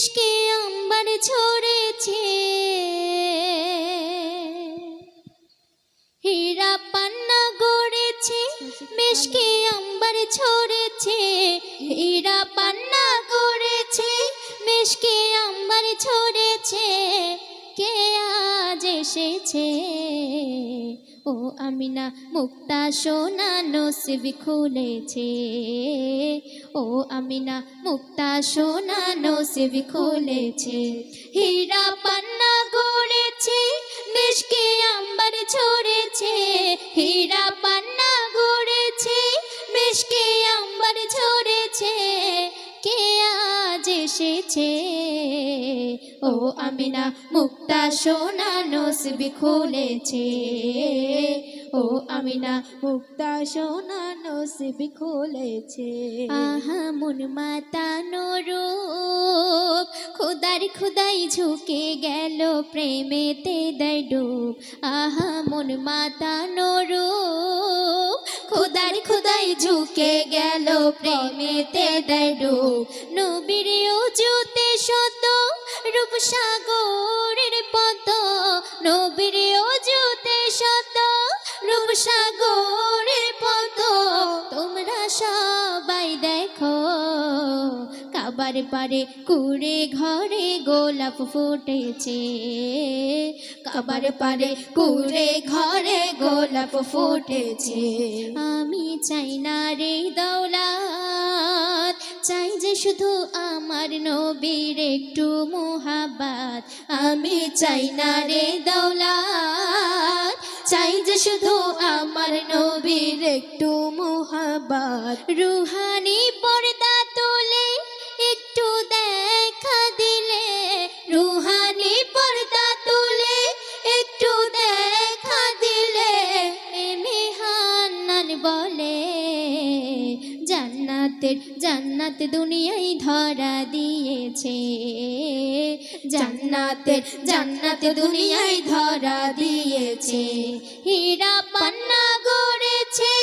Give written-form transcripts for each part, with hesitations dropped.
মিশকে amber ঝরেছে, হীরা পান্না গড়েছে, মিশকে amber ঝরেছে, হীরা পান্না গড়েছে, মিশকে amber ঝরেছে, কে আজ এসেছে? ও আমিনা মুক্তা সোনা নসিব খুলেছে, ও আমিনা মুক্তা সোনা নসিব খুলেছে, হীরা পান্না গড়েছে, মিশকে আম্বার ঝরেছে, হীরা পান্না গড়েছে, মিশকে আম্বার ঝরেছে, কে আজ এসেছে? ও আমিনা মুক্তা সোনা নসিব খুলেছে, ও আমিনা মুক্তা সোনা নসিব খুলেছে। আহা মন মাতানো রূপ, খুদার খুদাই ঝুঁকে গেল প্রেমেতে দেয় ডুব। আহা মন মাতানো রূপ, খুদার খুদাই ঝুঁকে গেল প্রেমেতে দেয় ডুব। নবীর উজুতে শত রূপ সাগরের পত, নবীর উজুতে শত রূপ সাগরের পত, তোমরা সবাই দেখো কাবার পারে কুড়ে ঘরে গোলাপ ফুটেছে, কাবার পারে কুড়ে ঘরে গোলাপ ফুটেছে। আমি চাই না রে দৌলত, চাই যে শুধু আমার নবীর একটু মোহাব্বত। আমি চাই না রে দৌলত, চাই যে শুধু আমার নবীর একটু মোহাব্বত। রুহানি পর্দা তোলে একটু দেখা দিলে, রুহানি পর্দা তোলে একটু দেখা দিলে, মেহান্নান বলে জান্নাতের জান্নাত দুনিয়ায় ধরা দিয়েছে, জান্নাতের জান্নাত দুনিয়ায় ধরা দিয়েছে। হীরা পান্না গড়েছে,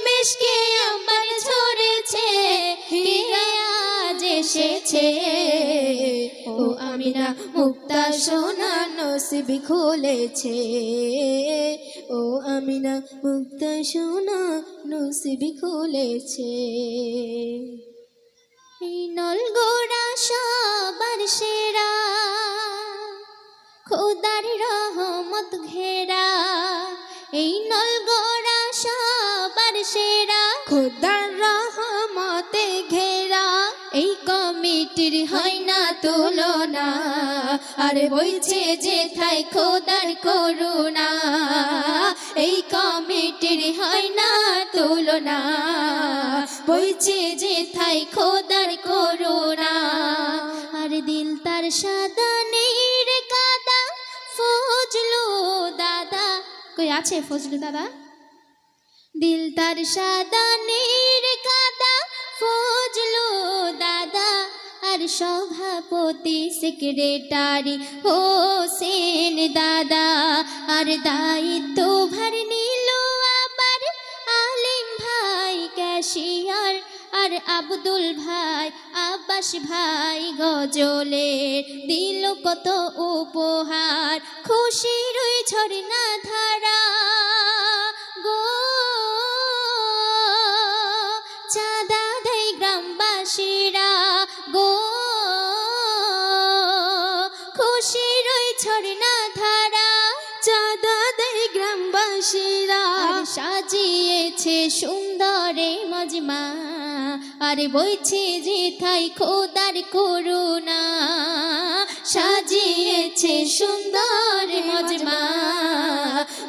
মিশকে আম্বার ঝরেছে, কে আজ এসেছে? ও আমিনা মুক্তা সোনা নসিব খুলেছে, ও আমিনা মুক্তা সোনা নসিব খুলেছে। এই নলগোড়া সবার সেরা, খোদার রহমত ঘেরা, এই নলগোড়া সবার সেরা, খোদার রহমতে ঘেরা। এই কমিটির হয় না তুলনা, আর বইছে যেথায় খোদার করুণা। এই কমিটির হয় না তুলনা, বইছে যেথায় খোদার করুণা। আর দিল তার সাদা নীর কাদা, ফজলু দাদা কই আছে? ফজলু দাদা দিল তার সাদা নীর কাদা, ফজলু দাদা। আর সভাপতি সেক্রেটারি হোসেন দাদা। আর দায়িত্ব ভার নিল আবার আলিম ভাই ক্যাশিয়ার, আর আব্দুল ভাই আব্বাস ভাই গজলের দিল কত উপহার। খুশির ওই ঝর্ণা ধারা গো, চাঁদা দেয় গ্রামবাসীরা গো, খুশির ওই ঝর্ণা ধারা চাঁদা দেয় গ্রামবাসীরা। সাজিয়েছে সুন্দরে মজমা, আর বইছে যেথায় খোদার করুণা। সাজিয়েছে সুন্দর মজমা,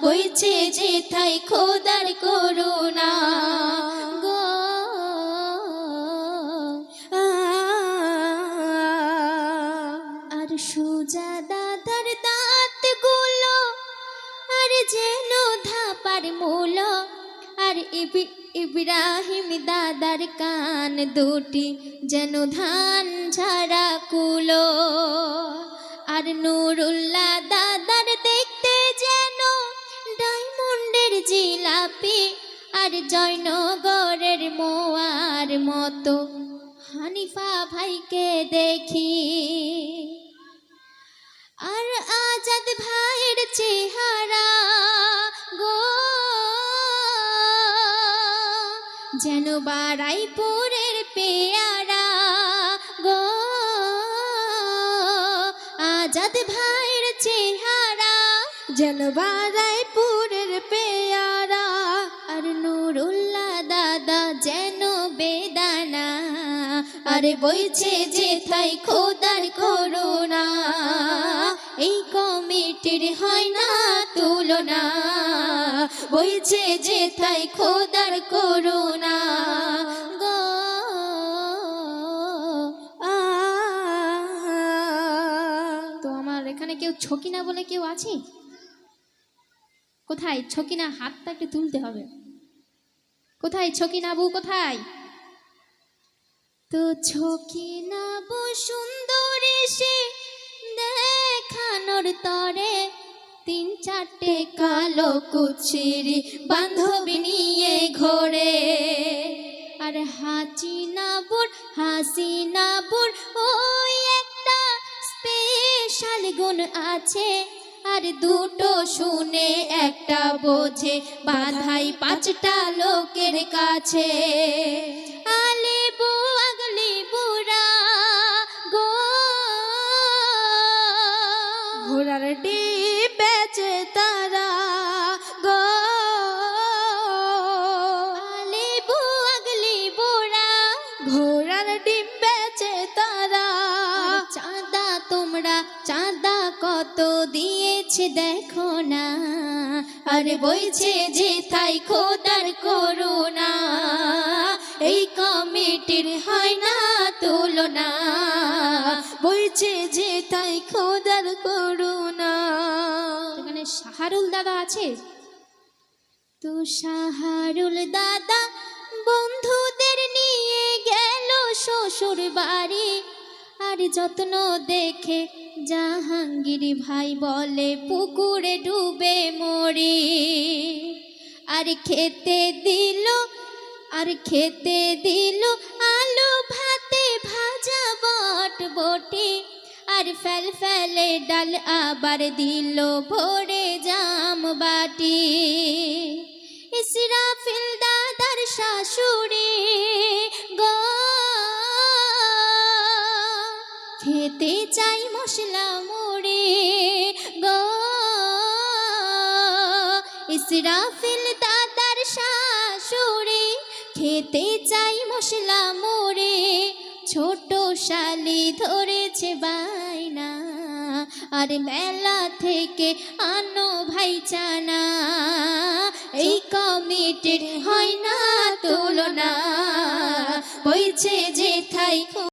বইছে যেথায় খোদার করুণা গো। আর সুজা দাদার দাঁত গুলো আর যেন ধাপার মূল, আর ইব্রাহিম দাদার কান দুটি যেন ধান ঝাড়া কুলো। আর নুরুল্লাহ দাদার দেখতে যেন ডায়মন্ডের জিলাপি, আর জয়নগরের মোয়ার মতো হানিফা ভাইকে দেখি, আর আজাদ ভাইয়ের চেহারা গো যেন বারাইপুরের পেয়ারা গো, আজাদ ভাইয়ের চেহারা যেন বারাইপুরের পেয়ারা, আর নুরুল্লাহ দাদা যেন বেদানা, আরে বইছে যেথায় খোদার করুণা, এই কমিটির হয় না তুলনা, বইছে যেথায় খোদার করুণা গো। তো আমার এখানে কেউ ছকিনা বলে কেউ আছে? কোথায় ছকিনা? হাতটা একটু তুলতে হবে। কোথায় ছকিনা বউ, কোথায়? তো ছকিনা বউ সুন্দরী সে দেখানোর তরে, তিন চারটে কালো কুচিরি বান্ধবী নিয়ে ঘোরে, আর হাসিনা বুর ওই একটা স্পেশাল গুণ আছে, আর দুটো শুনে একটা বোঝে, বাধাই পাঁচটা লোকের কাছে, আলেবু আগলি বুড়া গো, ঘোড়ার ডিম বেচে তারা গো, আলেবু আগলি বুড়া, ঘোড়ার ডিম বেচে তারা, চাঁদা তোমরা চাঁদা কত দিয়েছে দেখো না, আরে বইছে যেথায় খোদার করুণা, এই কমিটির হয় না তুলনা, বইছে যেথায় খোদার করুণা। এখানে শাহরুল দাদা আছে? তো শাহরুল দাদা বন্ধুদের নিয়ে গেল শ্বশুর বাড়ি, আর যত্ন দেখে জাহাঙ্গীর ভাই বলে পুকুরে ডুবে মরি, আর খেতে দিল আলু ভাতে ভাজা বটবটি, আর ফেলে ডাল আবার দিল ভরে জাম বাটি, ইসরাফিল দাদার শাশুড়ি গো খেতে চাই মশলা মুড়ি গো, ইসরাফিল দাদার শাশুড়ি খেতে চাই মশলা মুড়ি, ছোট শালি ধরেছে বাইনা, আর মেলা থেকে আনো ভাই চানা, এই কমিটির হয়